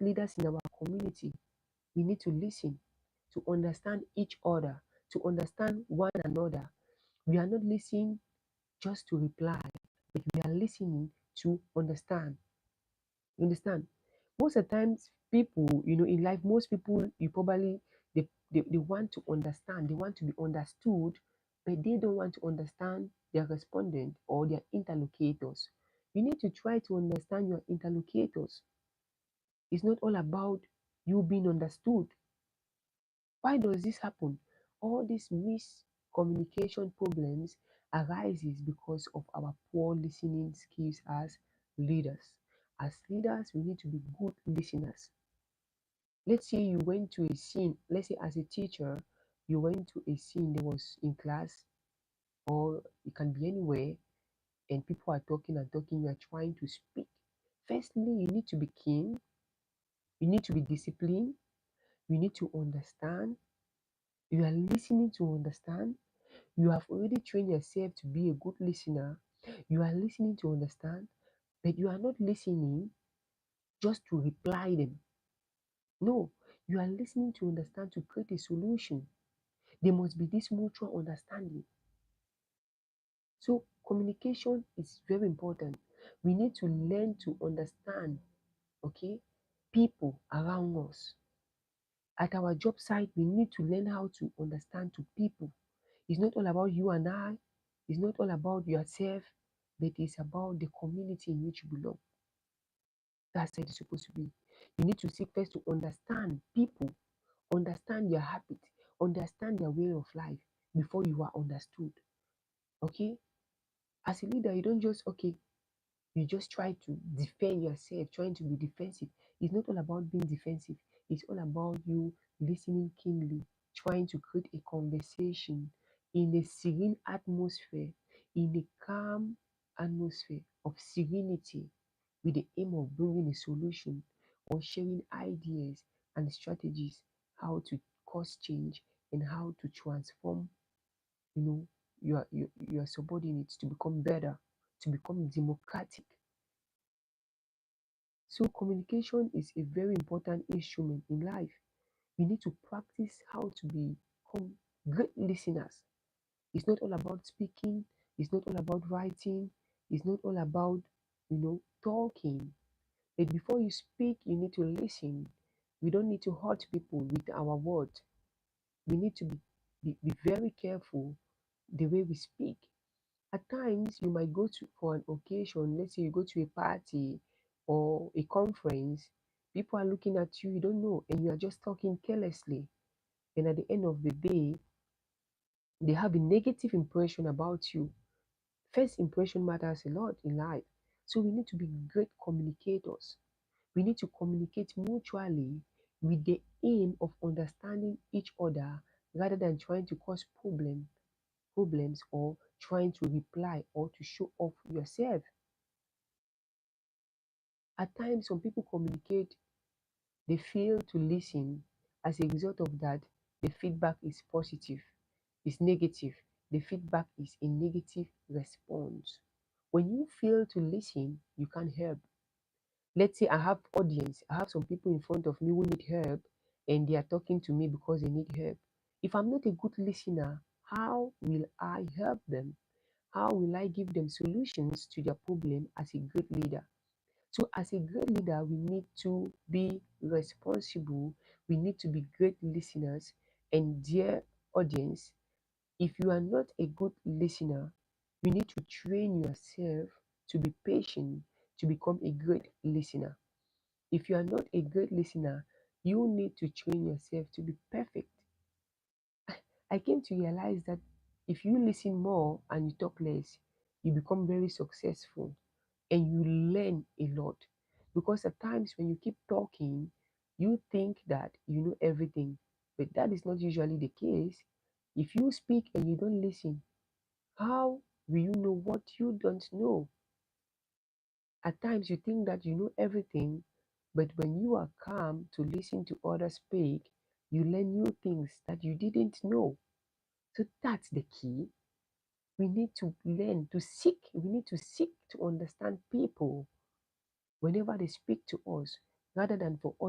great leaders in our community, we need to listen, to understand each other, to understand one another. We are not listening just to reply, but we are listening to understand. You understand? Most of the times, people, in life, most people, they want to understand, they want to be understood, but they don't want to understand their respondent or their interlocutors. You need to try to understand your interlocutors. It's not all about you being understood. Why does this happen? All these miscommunication problems arises because of our poor listening skills as leaders. As leaders, we need to be good listeners. Let's say you went to a scene, let's say as a teacher, you went to a scene that was in class, or it can be anywhere, and people are talking and talking, you are trying to speak. Firstly, you need to be keen, you need to be disciplined, you need to understand, you are listening to understand. You have already trained yourself to be a good listener. You are listening to understand, but you are not listening just to reply them. No, you are listening to understand, to create a solution. There must be this mutual understanding. So communication is very important. We need to learn to understand, okay, people around us. At our job site, we need to learn how to understand to people. It's not all about you and I. It's not all about yourself, but it's about the community in which you belong. That's how it's supposed to be. You need to seek first to understand people, understand their habits, understand their way of life before you are understood. Okay? As a leader, you don't just, okay, you just try to defend yourself, trying to be defensive. It's not all about being defensive. It's all about you listening keenly, trying to create a conversation in a serene atmosphere, in a calm atmosphere of serenity, with the aim of bringing a solution or sharing ideas and strategies how to cause change and how to transform, you know, your subordinates to become better, to become democratic. So communication is a very important instrument in life. We need to practice how to become great listeners. It's not all about speaking, it's not all about writing, it's not all about, talking. But before you speak, you need to listen. We don't need to hurt people with our words. We need to be very careful the way we speak. At times, you might go to for an occasion, let's say you go to a party or a conference, people are looking at you, you don't know, and you are just talking carelessly. And at the end of the day, they have a negative impression about you. First impression matters a lot in life. So we need to be great communicators. We need to communicate mutually with the aim of understanding each other rather than trying to cause problems or trying to reply or to show off yourself. At times, some people communicate, they fail to listen. As a result of that, the feedback is positive, is negative. The feedback is a negative response. When you fail to listen, you can't help. Let's say I have audience, I have some people in front of me who need help, and they are talking to me because they need help. If I'm not a good listener, how will I help them? How will I give them solutions to their problem as a great leader? So, as a great leader, we need to be responsible. We need to be great listeners. And, dear audience, if you are not a good listener, you need to train yourself to be patient to become a great listener. If you are not a great listener, you need to train yourself to be perfect. I came to realize that if you listen more and you talk less, you become very successful and you learn a lot. Because at times when you keep talking, you think that you know everything, but that is not usually the case. If you speak and you don't listen, how will you know what you don't know? At times you think that you know everything, but when you are calm to listen to others speak, you learn new things that you didn't know. So that's the key. We need to learn to seek, we need to seek to understand people whenever they speak to us, rather than for us